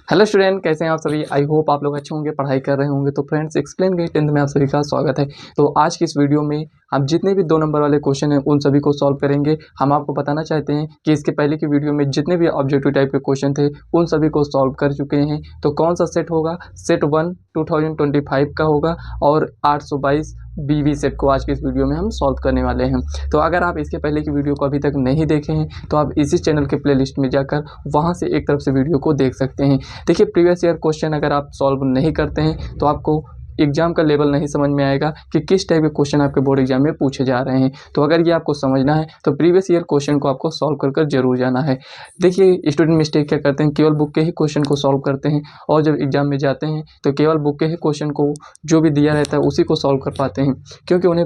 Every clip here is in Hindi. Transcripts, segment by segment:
हेलो स्टूडेंट, कैसे हैं आप सभी। आई होप आप लोग अच्छे होंगे, पढ़ाई कर रहे होंगे। तो फ्रेंड्स, एक्सप्लेन गई 10th में आप सभी का स्वागत है। तो आज की इस वीडियो में हम जितने भी 2 नंबर वाले क्वेश्चन हैं उन सभी को सॉल्व करेंगे। हम आपको बताना चाहते हैं कि इसके पहले की वीडियो में जितने भी ऑब्जेक्टिव टाइप के क्वेश्चन थे उन सभी को सॉल्व कर चुके हैं। तो कौन सा सेट होगा? सेट 1 2025 का होगा और 822 बीवी सेट को आज की इस वीडियो में हम सॉल्व करने वाले हैं। तो अगर आप इसके पहले की वीडियो को अभी तक नहीं देखे हैं तो आप इसी चैनल के प्लेलिस्ट में जाकर वहां से एक तरफ से वीडियो को देख सकते हैं। देखिए, प्रीवियस ईयर क्वेश्चन अगर आप सॉल्व नहीं करते हैं तो आपको एग्जाम का लेवल नहीं समझ में आएगा कि किस टाइप के क्वेश्चन आपके बोर्ड एग्जाम में पूछे जा रहे हैं। तो अगर ये आपको समझना है तो प्रीवियस ईयर क्वेश्चन को आपको सॉल्व कर कर जरूर जाना है। देखिए, स्टूडेंट मिस्टेक क्या करते हैं, केवल बुक के ही क्वेश्चन को सॉल्व करते हैं और जब एग्जाम में जाते हैं तो केवल बुक के ही क्वेश्चन को जो भी दिया रहता है उसी को सॉल्व कर पाते हैं, क्योंकि उन्हें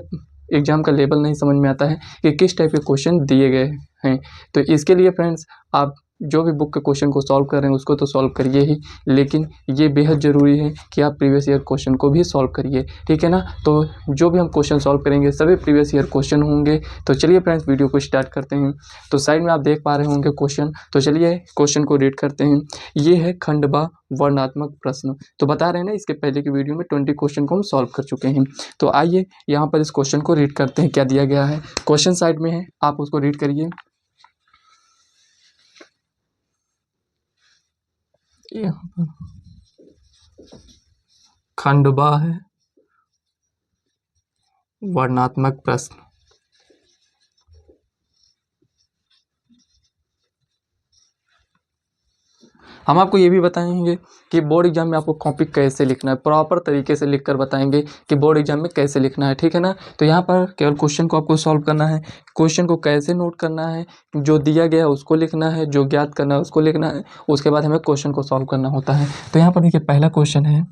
एग्जाम का लेवल नहीं समझ में आता है कि किस टाइप के क्वेश्चन दिए गए हैं। तो इसके लिए फ्रेंड्स, आप जो भी बुक के क्वेश्चन को सॉल्व कर रहे हैं उसको तो सॉल्व करिए ही, लेकिन ये बेहद ज़रूरी है कि आप प्रीवियस ईयर क्वेश्चन को भी सॉल्व करिए, ठीक है ना। तो जो भी हम क्वेश्चन सॉल्व करेंगे सभी प्रीवियस ईयर क्वेश्चन होंगे। तो चलिए फ्रेंड्स, वीडियो को स्टार्ट करते हैं। तो साइड में आप देख पा रहे होंगे क्वेश्चन, तो चलिए क्वेश्चन को रीड करते हैं। ये है खंडवा वर्णात्मक प्रश्न। तो बता रहे हैं ना, इसके पहले की वीडियो में 20 क्वेश्चन को हम सॉल्व कर चुके हैं। तो आइए यहाँ पर इस क्वेश्चन को रीड करते हैं। क्या दिया गया है, क्वेश्चन साइड में है, आप उसको रीड करिए। यहाँ पर खंडवा है वर्णात्मक प्रश्न। हम आपको ये भी बताएंगे कि बोर्ड एग्जाम में आपको कॉपी कैसे लिखना है, प्रॉपर तरीके से लिखकर बताएंगे कि बोर्ड एग्जाम में कैसे लिखना है, ठीक है ना। तो यहाँ पर केवल क्वेश्चन को आपको सॉल्व करना है। क्वेश्चन को कैसे नोट करना है, जो दिया गया है उसको लिखना है, जो ज्ञात करना है उसको लिखना है, उसके बाद हमें क्वेश्चन को सॉल्व करना होता है। तो यहाँ पर देखिए, पहला क्वेश्चन है,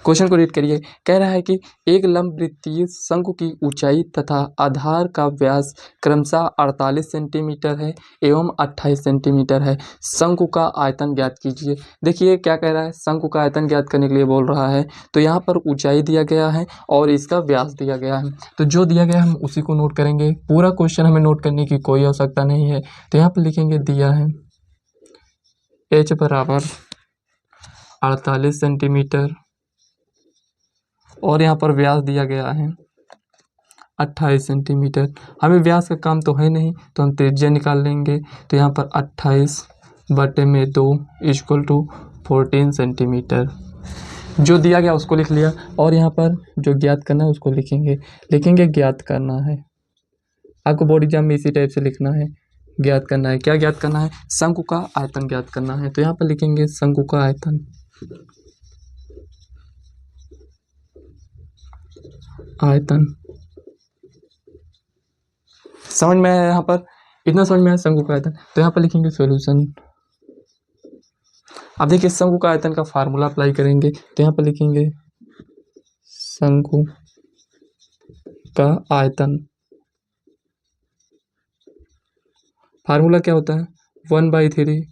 क्वेश्चन को रीड करिए। कह रहा है कि एक लंबवृत्तीय शंकु की ऊंचाई तथा आधार का व्यास क्रमशः 48 सेंटीमीटर है एवं 28 सेंटीमीटर है। शंकु का आयतन ज्ञात कीजिए। देखिए क्या कह रहा है, शंकु का आयतन ज्ञात करने के लिए बोल रहा है। तो यहाँ पर ऊंचाई दिया गया है और इसका व्यास दिया गया है। तो जो दिया गया है हम उसी को नोट करेंगे। पूरा क्वेश्चन हमें नोट करने की कोई आवश्यकता नहीं है। तो यहाँ पर लिखेंगे, दिया है h बराबर 48 सेंटीमीटर और यहाँ पर व्यास दिया गया है 28 सेंटीमीटर। हमें व्यास का काम तो है नहीं, तो हम त्रिज्या निकाल लेंगे। तो यहाँ पर 28/2 इक्वल टू 14 सेंटीमीटर। जो दिया गया उसको लिख लिया और यहाँ पर जो ज्ञात करना है उसको लिखेंगे ज्ञात करना है। आपको बोर्ड एग्जाम में इसी टाइप से लिखना है, ज्ञात करना है। क्या ज्ञात करना है? शंकु का आयतन ज्ञात करना है। तो यहाँ पर लिखेंगे शंकु का आयतन। समझ में आया? यहाँ पर इतना समझ में आया शंकु का आयतन। तो यहाँ पर लिखेंगे सॉल्यूशन। अब देखिए, शंकु का आयतन का फार्मूला अप्लाई करेंगे। तो यहाँ पर लिखेंगे शंकु का आयतन। फार्मूला क्या होता है? 1/3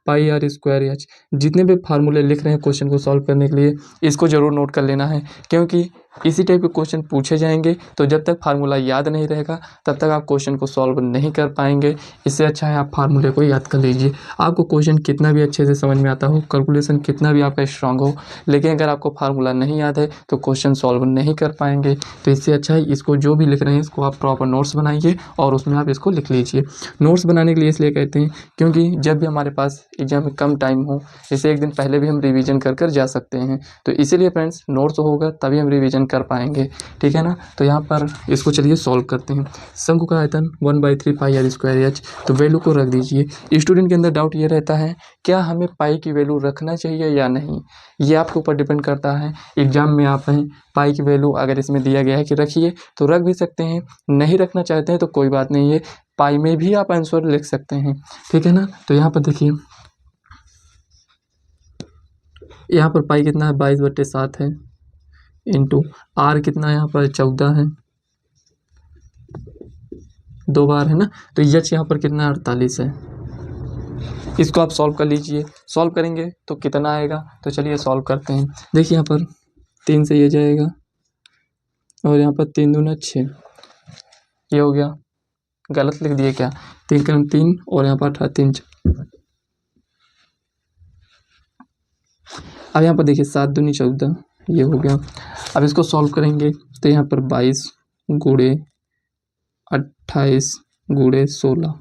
पाई आर स्क्वायर एच। जितने भी फार्मूले लिख रहे हैं क्वेश्चन को सॉल्व करने के लिए, इसको जरूर नोट कर लेना है, क्योंकि इसी टाइप के क्वेश्चन पूछे जाएंगे। तो जब तक फार्मूला याद नहीं रहेगा तब तक आप क्वेश्चन को सॉल्व नहीं कर पाएंगे। इससे अच्छा है आप फार्मूले को याद कर लीजिए। आपको क्वेश्चन कितना भी अच्छे से समझ में आता हो, कैलकुलेशन कितना भी आपका स्ट्रांग हो, लेकिन अगर आपको फार्मूला नहीं याद है तो क्वेश्चन सॉल्व नहीं कर पाएंगे। तो इससे अच्छा है इसको जो भी लिख रहे हैं इसको आप प्रॉपर नोट्स बनाइए और उसमें आप इसको लिख लीजिए। नोट्स बनाने के लिए इसलिए कहते हैं क्योंकि जब भी हमारे पास एग्जाम में कम टाइम हो, जैसे एक दिन पहले भी हम रिवीजन कर कर जा सकते हैं। तो इसीलिए फ्रेंड्स, नोट्स होगा तभी हम रिवीजन कर पाएंगे, ठीक है ना। तो यहाँ पर इसको चलिए सॉल्व करते हैं। शंकु का आयतन 1/3 पाई आर स्क्वायर एच। तो वैल्यू को रख दीजिए। स्टूडेंट के अंदर डाउट ये रहता है, क्या हमें पाई की वैल्यू रखना चाहिए या नहीं? ये आपके ऊपर डिपेंड करता है। एग्जाम में आप हैं, पाई की वैल्यू अगर इसमें दिया गया है कि रखिए तो रख भी सकते हैं, नहीं रखना चाहते हैं तो कोई बात नहीं है, पाई में भी आप आंसर लिख सकते हैं, ठीक है ना। तो यहाँ पर देखिए, यहाँ पर पाई कितना है? 22/7 है, इंटू आर कितना है? यहाँ पर 14 है, 2 बार है ना। तो एच यहाँ पर कितना है? 48 है। इसको आप सॉल्व कर लीजिए। सॉल्व करेंगे तो कितना आएगा? तो चलिए सॉल्व करते हैं। देखिए, यहाँ पर 3 से ये जाएगा और यहाँ पर 3 दूना 6, ये हो गया। गलत लिख दिए क्या? 3 3 और यहाँ पर 18 3 अब यहाँ पर देखिए 7 दूनी 14 ये हो गया। अब इसको सॉल्व करेंगे तो यहाँ पर 22 गुणे 28 गुणे 16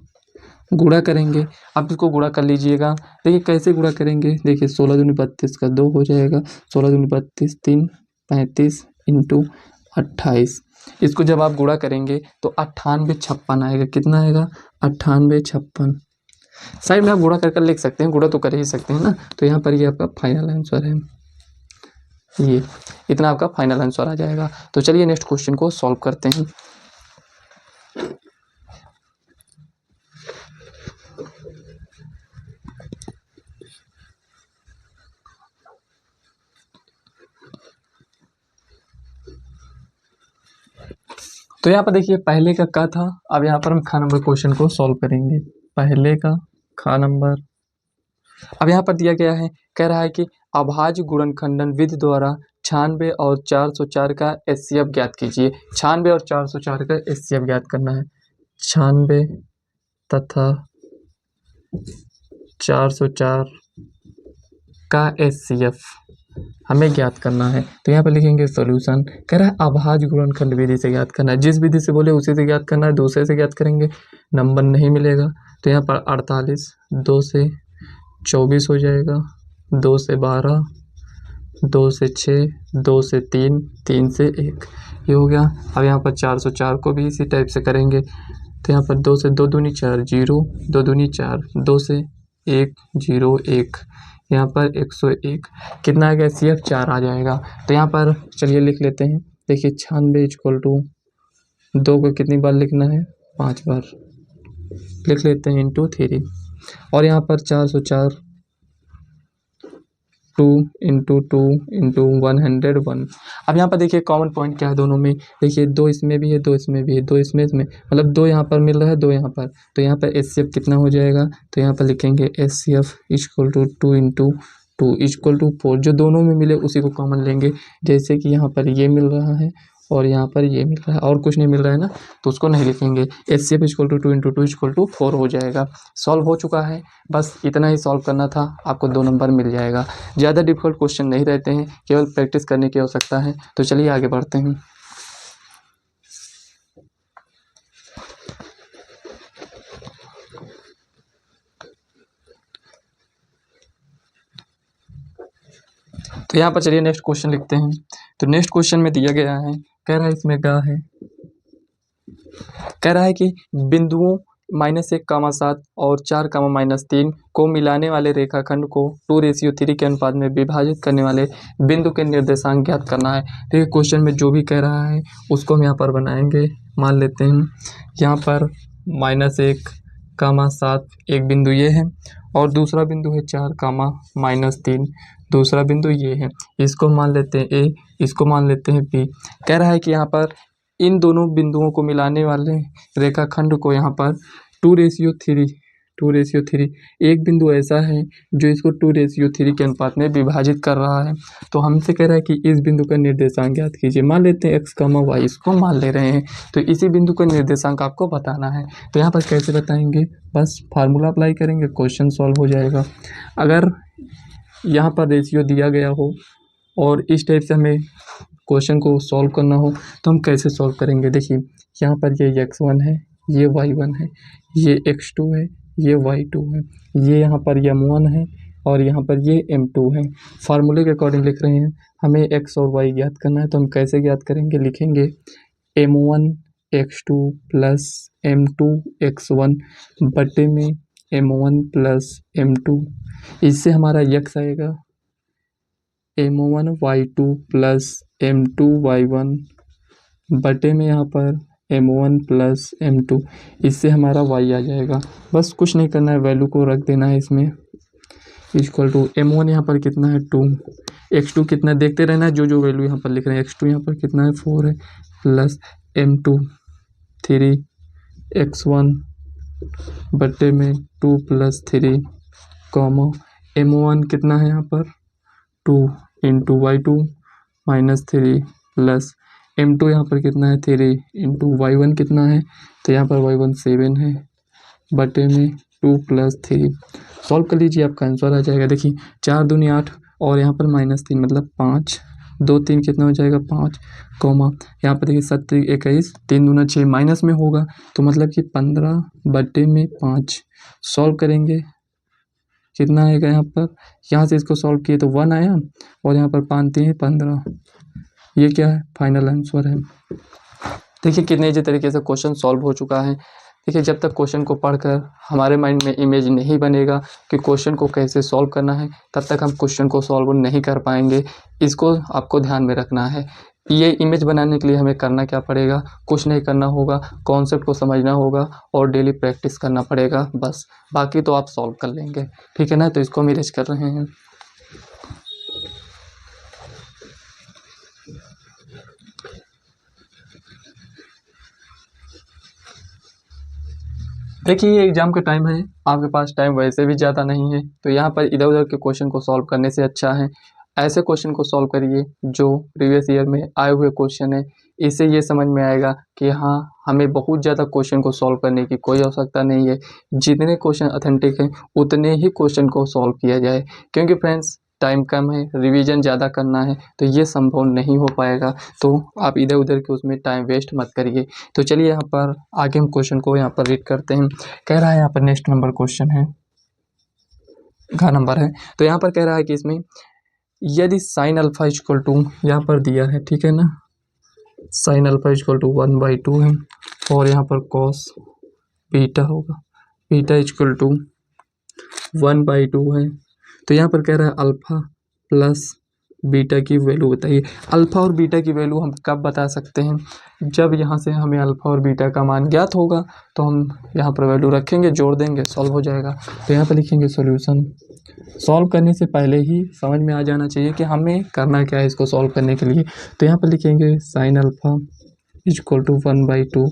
गुणा करेंगे। अब इसको गुणा कर लीजिएगा। देखिए कैसे गुणा करेंगे, देखिए 16 दूनी 32 का 2 हो जाएगा, 16 दूनी 32 3 35 इंटू 28। इसको जब आप गुणा करेंगे तो 98 56 आएगा। कितना आएगा? 98 56। साइड में आप गुणा कर लिख सकते हैं, गुणा तो कर ही सकते हैं ना। तो यहाँ पर ये आपका फाइनल आंसर है, ये इतना आपका फाइनल आंसर आ जाएगा। तो चलिए नेक्स्ट क्वेश्चन को सॉल्व करते हैं। तो यहाँ पर देखिए पहले का क्या था, अब यहाँ पर हम खा नंबर क्वेश्चन को सॉल्व करेंगे। पहले का खा नंबर, अब यहाँ पर दिया गया है, कह रहा है कि अभाज्य गुणनखंडन विधि द्वारा 96 और 404 का एचसीएफ ज्ञात कीजिए। 96 और 404 का एचसीएफ ज्ञात करना है। 96 तथा 404 का एचसीएफ हमें ज्ञात करना है। तो यहाँ पर लिखेंगे सॉल्यूशन। कह रहा है अभाज्य गुणनखंड विधि से ज्ञात करना है। जिस विधि से बोले उसी से ज्ञात करना है, दूसरे से ज्ञात करेंगे नंबर नहीं मिलेगा। तो यहाँ पर 48 2 से 24 हो जाएगा, 2 से 12, 2 से 6, 2 से 3, 3 से 1 ये हो गया। अब यहाँ पर 404 को भी इसी टाइप से करेंगे। तो यहाँ पर 2 से 2 दूनी 4 0, 2 दूनी 4, 2 से 1 0 1, यहाँ पर 101 कितना आ गया? CF 4 आ जाएगा। तो यहाँ पर चलिए लिख लेते हैं। देखिए 96 इक्वल टू 2 को कितनी बार लिखना है? 5 बार लिख लेते हैं इंटू 3। और यहाँ पर 404 2 इंटू 2 इंटू 101। अब यहाँ पर देखिए कॉमन पॉइंट क्या है दोनों में, देखिए 2 इसमें भी है, 2 इसमें भी है, 2 इसमें मतलब 2 यहाँ पर मिल रहा है, 2 यहाँ पर। तो यहाँ पर एचसीएफ कितना हो जाएगा? तो यहाँ पर लिखेंगे HCF equal to 2 into 2 equal to 4। जो दोनों में मिले उसी को कॉमन लेंगे। जैसे कि यहाँ पर ये मिल रहा है और यहाँ पर ये मिल रहा है और कुछ नहीं मिल रहा है ना, तो उसको नहीं लिखेंगे। HCF equal to 2 into 2 equal to 4 हो जाएगा। सॉल्व हो चुका है, बस इतना ही सॉल्व करना था, आपको 2 नंबर मिल जाएगा। ज़्यादा डिफिकल्ट क्वेश्चन नहीं रहते हैं, केवल प्रैक्टिस करने की आवश्यकता है। तो चलिए आगे बढ़ते हैं। तो यहाँ पर चलिए नेक्स्ट क्वेश्चन लिखते हैं। तो नेक्स्ट क्वेश्चन में दिया गया है, कह रहा है इसमें क्या है, कह रहा है कि बिंदुओं -1,7 और 4, को मिलाने वाले रेखाखंड को 2:3 के अनुपात में विभाजित करने वाले बिंदु के निर्देशांक ज्ञात करना है। तो ये क्वेश्चन में जो भी कह रहा है उसको हम यहाँ पर बनाएंगे। मान लेते हैं यहाँ पर -1,7 एक बिंदु ये है और दूसरा बिंदु है 4, दूसरा बिंदु ये है। इसको मान लेते हैं ए, इसको मान लेते हैं बी। कह रहा है कि यहाँ पर इन दोनों बिंदुओं को मिलाने वाले रेखाखंड को यहाँ पर 2:3 एक बिंदु ऐसा है जो इसको 2:3 के अनुपात में विभाजित कर रहा है। तो हमसे कह रहा है कि इस बिंदु का निर्देशांक ज्ञात कीजिए। मान लेते हैं x, y इसको मान ले रहे हैं। तो इसी बिंदु का निर्देशांक आपको बताना है। तो यहाँ पर कैसे बताएंगे, बस फार्मूला अप्लाई करेंगे, क्वेश्चन सॉल्व हो जाएगा। अगर यहाँ पर रेशियो दिया गया हो और इस टाइप से हमें क्वेश्चन को सॉल्व करना हो तो हम कैसे सॉल्व करेंगे। देखिए यहाँ पर ये x1 है, ये y1 है, ये x2 है, ये y2 है, ये यहाँ पर m1 है और यहाँ पर ये m2 है। फार्मूले के अकॉर्डिंग लिख रहे हैं, हमें x और y ज्ञात करना है। तो हम कैसे ज्ञात करेंगे, लिखेंगे m1 x2 plus m2 x1 बटे में m1 प्लस m2। इससे हमारा x आएगा m1 y2 plus m2 y1 बटे में यहाँ पर m1 प्लस m2। इससे हमारा y आ जाएगा। बस कुछ नहीं करना है, वैल्यू को रख देना है इसमें। इक्वल टू m1 यहाँ पर कितना है 2, x2 कितना देखते रहना है, जो जो वैल्यू यहाँ पर लिख रहे हैं। x2 यहाँ पर कितना है 4 है, प्लस m2 3 x1 बटे में 2 प्लस 3 कॉमा m1 कितना है यहाँ पर 2 इंटू y2 -3 प्लस m2 यहाँ पर कितना है 3 इंटू y1 कितना है, तो यहाँ पर y1 7 है बटे में 2 प्लस 3। सॉल्व कर लीजिए, आपका आंसर आ जाएगा। देखिए 4 दूनी 8 और यहाँ पर -3 मतलब 5, 2 3 कितना हो जाएगा 5, कॉमा यहाँ पर देखिए 7 21, 3 दूना 6 माइनस में होगा तो मतलब कि 15/5 सॉल्व करेंगे कितना आएगा यहाँ पर। यहाँ से इसको सॉल्व किए तो 1 आया और यहाँ पर 5 3 15, ये क्या है फाइनल आंसर है। देखिए कितने इजी तरीके से क्वेश्चन सॉल्व हो चुका है। देखिए जब तक क्वेश्चन को पढ़कर हमारे माइंड में इमेज नहीं बनेगा कि क्वेश्चन को कैसे सॉल्व करना है, तब तक हम क्वेश्चन को सॉल्व नहीं कर पाएंगे। इसको आपको ध्यान में रखना है। ये इमेज बनाने के लिए हमें करना क्या पड़ेगा, कुछ नहीं करना होगा, कॉन्सेप्ट को समझना होगा और डेली प्रैक्टिस करना पड़ेगा बस, बाकी तो आप सॉल्व कर लेंगे। ठीक है ना, तो इसको हम इरेज कर रहे हैं। देखिए ये एग्ज़ाम का टाइम है, आपके पास टाइम वैसे भी ज़्यादा नहीं है, तो यहाँ पर इधर उधर के क्वेश्चन को सॉल्व करने से अच्छा है ऐसे क्वेश्चन को सॉल्व करिए जो प्रीवियस ईयर में आए हुए क्वेश्चन है। इससे ये समझ में आएगा कि हाँ हमें बहुत ज़्यादा क्वेश्चन को सॉल्व करने की कोई आवश्यकता नहीं है, जितने क्वेश्चन ऑथेंटिक हैं उतने ही क्वेश्चन को सॉल्व किया जाए। क्योंकि फ्रेंड्स टाइम कम है, रिवीजन ज़्यादा करना है, तो ये संभव नहीं हो पाएगा। तो आप इधर उधर के उसमें टाइम वेस्ट मत करिए। तो चलिए यहाँ पर आगे हम क्वेश्चन को यहाँ पर रीड करते हैं। कह रहा है यहाँ पर नेक्स्ट नंबर क्वेश्चन है, घ नंबर है। तो यहाँ पर कह रहा है कि इसमें यदि साइन अल्फा इक्वल टू यहाँ पर दिया है, ठीक है ना, साइन अल्फा इक्वल टू 1/2 है और यहाँ पर कॉस बीटा होगा, बीटा इक्वल टू 1/2 है। तो यहाँ पर कह रहा है अल्फ़ा प्लस बीटा की वैल्यू बताइए। अल्फ़ा और बीटा की वैल्यू हम कब बता सकते हैं, जब यहाँ से हमें अल्फ़ा और बीटा का मान ज्ञात होगा तो हम यहाँ पर वैल्यू रखेंगे, जोड़ देंगे, सॉल्व हो जाएगा। तो यहाँ पर लिखेंगे सॉल्यूशन। सॉल्व करने से पहले ही समझ में आ जाना चाहिए कि हमें करना क्या है इसको सॉल्व करने के लिए। तो यहाँ पर लिखेंगे साइन अल्फ़ा इक्वल टू 1/2।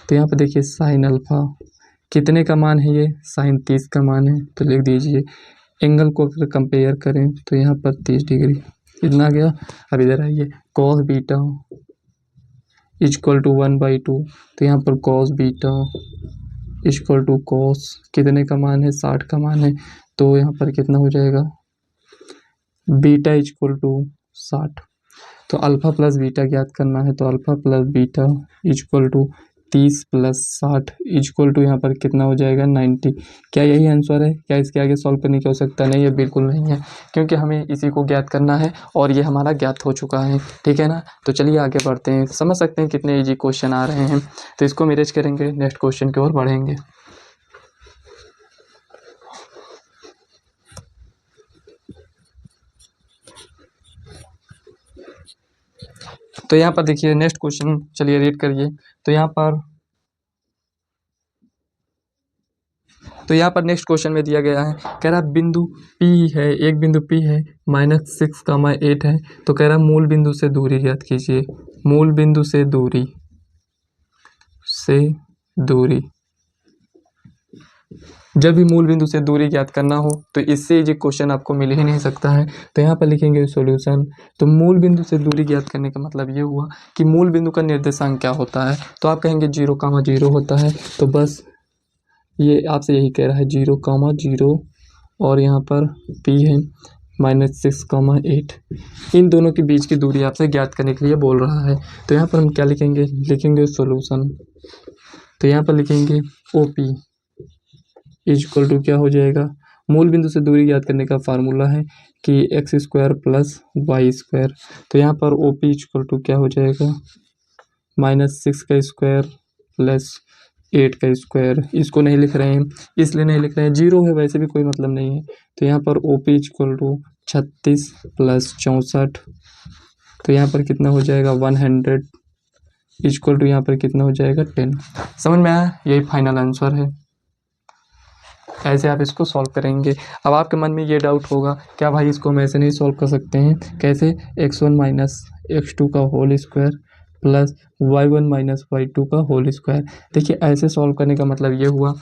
तो यहाँ पर देखिए साइन अल्फ़ा कितने का मान है, ये साइन 30 का मान है, तो लिख दीजिए। एंगल को अगर कंपेयर करें तो यहाँ पर 30 डिग्री कितना गया। अब इधर आइए, कॉस बीटा इक्वल टू 1/2। तो यहाँ पर cos beta equal to cos कितने का मान है, 60 का मान है। तो यहाँ पर कितना हो जाएगा, बीटा इक्वल टू 60। तो अल्फ़ा प्लस बीटा ज्ञात करना है, तो alpha plus beta equal to 30 plus 60 equal to यहाँ पर कितना हो जाएगा 90। क्या यही आंसर है, क्या इसके आगे सॉल्व करने की आवश्यकता नहीं है, बिल्कुल नहीं है, क्योंकि हमें इसी को ज्ञात करना है और ये हमारा ज्ञात हो चुका है। ठीक है ना, तो चलिए आगे बढ़ते हैं। समझ सकते हैं कितने ईजी क्वेश्चन आ रहे हैं। तो इसको हम इरेज करेंगे, नेक्स्ट क्वेश्चन की ओर बढ़ेंगे। तो यहाँ पर देखिए नेक्स्ट क्वेश्चन, चलिए रीड करिए। तो यहाँ पर नेक्स्ट क्वेश्चन में दिया गया है, कह रहा बिंदु P है, एक बिंदु P है -6, 8 है। तो कह रहा मूल बिंदु से दूरी ज्ञात कीजिए, मूल बिंदु से दूरी। जब भी मूल बिंदु से दूरी ज्ञात करना हो तो इससे ये क्वेश्चन आपको मिल ही नहीं सकता है। तो यहाँ पर लिखेंगे सॉल्यूशन। तो मूल बिंदु से दूरी ज्ञात करने का मतलब ये हुआ कि मूल बिंदु का निर्देशांक क्या होता है, तो आप कहेंगे 0,0 होता है। तो बस ये आपसे यही कह रहा है 0,0 और यहाँ पर P है -6, 8। इन दोनों के बीच की दूरी आपसे ज्ञात करने के लिए बोल रहा है। तो यहाँ पर हम क्या लिखेंगे, लिखेंगे सॉल्यूशन। तो यहाँ पर लिखेंगे OP इक्वल टू क्या हो जाएगा, मूल बिंदु से दूरी ज्ञात करने का फार्मूला है कि x² + y²। तो यहाँ पर OP इक्वल टू क्या हो जाएगा, -6 का स्क्वायर प्लस 8 का स्क्वायर। इसको नहीं लिख रहे हैं, इसलिए नहीं लिख रहे हैं, 0 है वैसे भी कोई मतलब नहीं है। तो यहाँ पर OP इक्वल टू 36 + 64। तो यहाँ पर कितना हो जाएगा 100 इक्वल टू यहाँ पर कितना हो जाएगा 10। समझ में आया, यही फाइनल आंसर है। ऐसे आप इसको सॉल्व करेंगे। अब आपके मन में ये डाउट होगा, क्या भाई इसको हम ऐसे नहीं सॉल्व कर सकते हैं, कैसे, x1 - x2 का whole square plus y1 - y2 का होल स्क्वायर। देखिए ऐसे सॉल्व करने का मतलब ये हुआ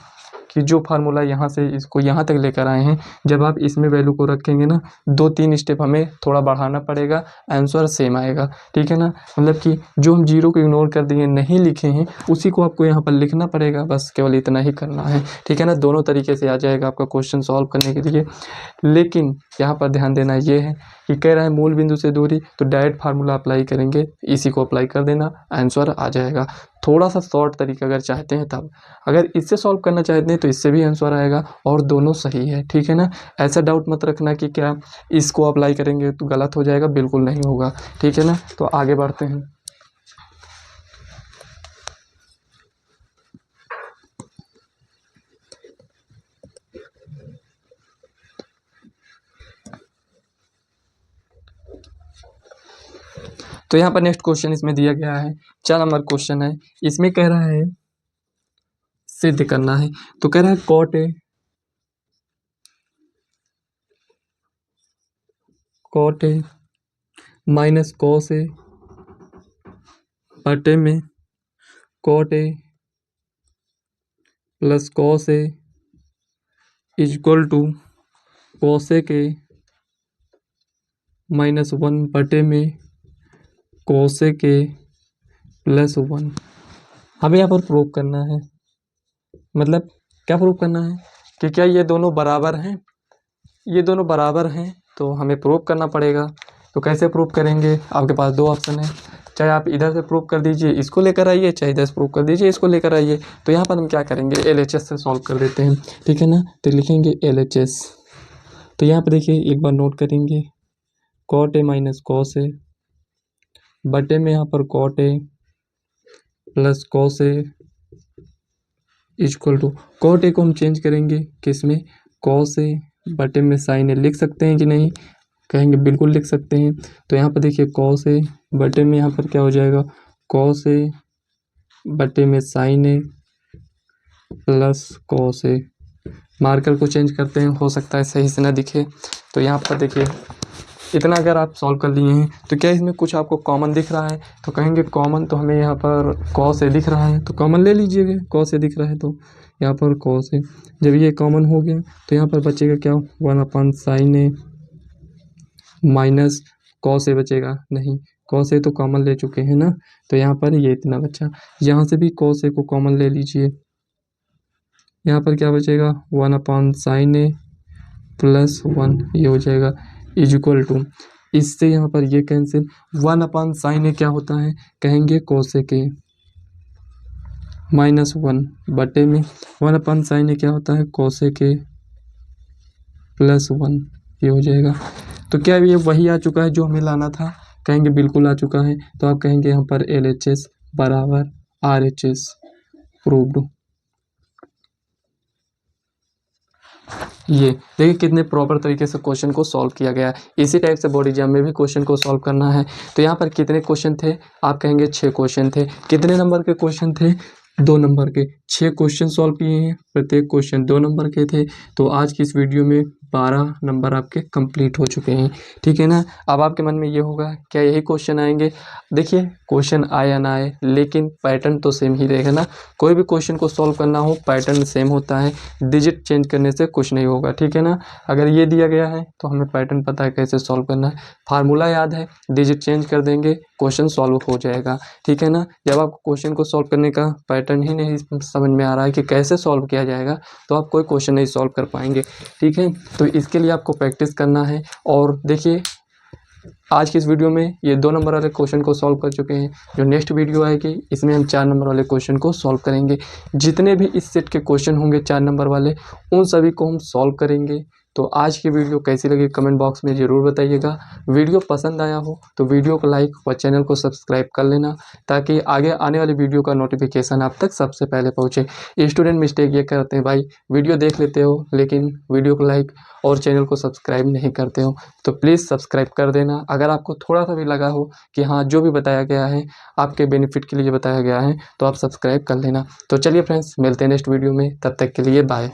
कि जो फार्मूला यहाँ से इसको यहाँ तक लेकर आए हैं, जब आप इसमें वैल्यू को रखेंगे ना 2-3 स्टेप हमें थोड़ा बढ़ाना पड़ेगा, आंसर सेम आएगा। ठीक है ना, मतलब कि जो हम जीरो को इग्नोर कर दिए, नहीं लिखे हैं, उसी को आपको यहाँ पर लिखना पड़ेगा, बस केवल इतना ही करना है। ठीक है ना, दोनों तरीके से आ जाएगा आपका क्वेश्चन सॉल्व करने के लिए। लेकिन यहाँ पर ध्यान देना ये है कि कह रहा है मूल बिंदु से दूरी, तो डायरेक्ट फार्मूला अप्लाई करेंगे, इसी को अप्लाई कर देना, आंसर आ जाएगा। थोड़ा सा शॉर्ट तरीका अगर चाहते हैं तब, अगर इससे सॉल्व करना चाहते हैं तो इससे भी आंसर आएगा और दोनों सही है। ठीक है ना, ऐसा डाउट मत रखना कि क्या इसको अप्लाई करेंगे तो गलत हो जाएगा, बिल्कुल नहीं होगा। ठीक है ना, तो आगे बढ़ते हैं। तो यहाँ पर नेक्स्ट क्वेश्चन इसमें दिया गया है, 4 नंबर क्वेश्चन है। इसमें कह रहा है सिद्ध करना है, तो कह रहा है cot A minus cos A बटे में cot A plus cos A equal to cosec A minus 1 बटे में कॉसेक ए प्लस 1। हमें यहाँ पर प्रूव करना है, मतलब क्या प्रूव करना है कि क्या ये दोनों बराबर हैं, ये दोनों बराबर हैं, तो हमें प्रूव करना पड़ेगा। तो कैसे प्रूव करेंगे, आपके पास 2 ऑप्शन है, चाहे आप इधर से प्रूव कर दीजिए इसको लेकर आइए, चाहे इधर से प्रूव कर दीजिए इसको लेकर आइए। तो यहाँ पर हम क्या करेंगे, LHS से सॉल्व कर देते हैं। ठीक है ना, तो लिखेंगे LHS। तो यहाँ पर देखिए एक बार नोट करेंगे, cot A minus cos A बटे में यहाँ पर cot A plus cos A equal to, cot A को हम चेंज करेंगे किस में, कॉस ए बटे में साइन ए। लिख सकते हैं कि नहीं, कहेंगे बिल्कुल लिख सकते हैं। तो यहाँ पर देखिए कॉस ए बटे में यहाँ पर क्या हो जाएगा, कॉस ए बटे में साइन ए प्लस कॉस ए। मार्कर को चेंज करते हैं, हो सकता है सही से ना दिखे। तो यहाँ पर देखिए इतना अगर आप सॉल्व कर लिए हैं तो क्या इसमें कुछ आपको कॉमन दिख रहा है, तो कहेंगे कॉमन, तो हमें यहाँ पर कॉस ए दिख रहा है तो कॉमन ले लीजिएगा, कॉस ए दिख रहा है तो यहाँ पर कॉस ए। जब ये कॉमन हो गया तो यहाँ पर बचेगा क्या, 1 साइन ए माइनस कॉस ए बचेगा, नहीं कॉस ए तो कॉमन ले चुके हैं ना, तो यहाँ पर ये इतना बचा। यहाँ से भी कॉस ए को कॉमन ले लीजिए, यहाँ पर क्या बचेगा, 1 साइन ए प्लस 1, ये हो जाएगा इक्वल टू, इससे यहाँ पर ये कैंसिल, 1 साइन ए क्या होता है, कहेंगे कोसेक ए माइनस 1 बटे में 1 साइन ए क्या होता है, कोसेक ए प्लस 1, ये हो जाएगा। तो क्या ये वही आ चुका है जो हमें लाना था, कहेंगे बिल्कुल आ चुका है। तो आप कहेंगे यहाँ पर LHS बराबर RHS प्रूव्ड। ये देखिए कितने प्रॉपर तरीके से क्वेश्चन को सॉल्व किया गया है। इसी टाइप से बोर्ड एग्जाम में भी क्वेश्चन को सॉल्व करना है। तो यहाँ पर कितने क्वेश्चन थे, आप कहेंगे 6 क्वेश्चन थे। कितने नंबर के क्वेश्चन थे, 2 नंबर के। 6 क्वेश्चन सॉल्व किए हैं, प्रत्येक क्वेश्चन 2 नंबर के थे। तो आज की इस वीडियो में 12 नंबर आपके कंप्लीट हो चुके हैं। ठीक है ना, अब आपके मन में ये होगा क्या यही क्वेश्चन आएंगे। देखिए क्वेश्चन आए या ना आए, लेकिन पैटर्न तो सेम ही रहेगा ना। कोई भी क्वेश्चन को सॉल्व करना हो पैटर्न सेम होता है, डिजिट चेंज करने से कुछ नहीं होगा। ठीक है ना, अगर ये दिया गया है तो हमें पैटर्न पता है कैसे सॉल्व करना है, फार्मूला याद है, डिजिट चेंज कर देंगे, क्वेश्चन सॉल्व हो जाएगा। ठीक है ना, जब आपको क्वेश्चन को सॉल्व करने का पैटर्न ही नहीं समझ में आ रहा है कि कैसे सॉल्व किया जाएगा, तो आप कोई क्वेश्चन नहीं सॉल्व कर पाएंगे। ठीक है, तो इसके लिए आपको प्रैक्टिस करना है। और देखिए आज की इस वीडियो में ये 2 नंबर वाले क्वेश्चन को सॉल्व कर चुके हैं। जो नेक्स्ट वीडियो आएगी इसमें हम 4 नंबर वाले क्वेश्चन को सॉल्व करेंगे। जितने भी इस सेट के क्वेश्चन होंगे 4 नंबर वाले, उन सभी को हम सॉल्व करेंगे। तो आज की वीडियो कैसी लगी कमेंट बॉक्स में ज़रूर बताइएगा। वीडियो पसंद आया हो तो वीडियो को लाइक व चैनल को सब्सक्राइब कर लेना, ताकि आगे आने वाली वीडियो का नोटिफिकेशन आप तक सबसे पहले पहुँचे। स्टूडेंट मिस्टेक ये करते हैं भाई, वीडियो देख लेते हो लेकिन वीडियो को लाइक और चैनल को सब्सक्राइब नहीं करते हो, तो प्लीज़ सब्सक्राइब कर देना। अगर आपको थोड़ा सा भी लगा हो कि हाँ जो भी बताया गया है आपके बेनिफिट के लिए बताया गया है, तो आप सब्सक्राइब कर लेना। तो चलिए फ्रेंड्स, मिलते हैं नेक्स्ट वीडियो में, तब तक के लिए बाय।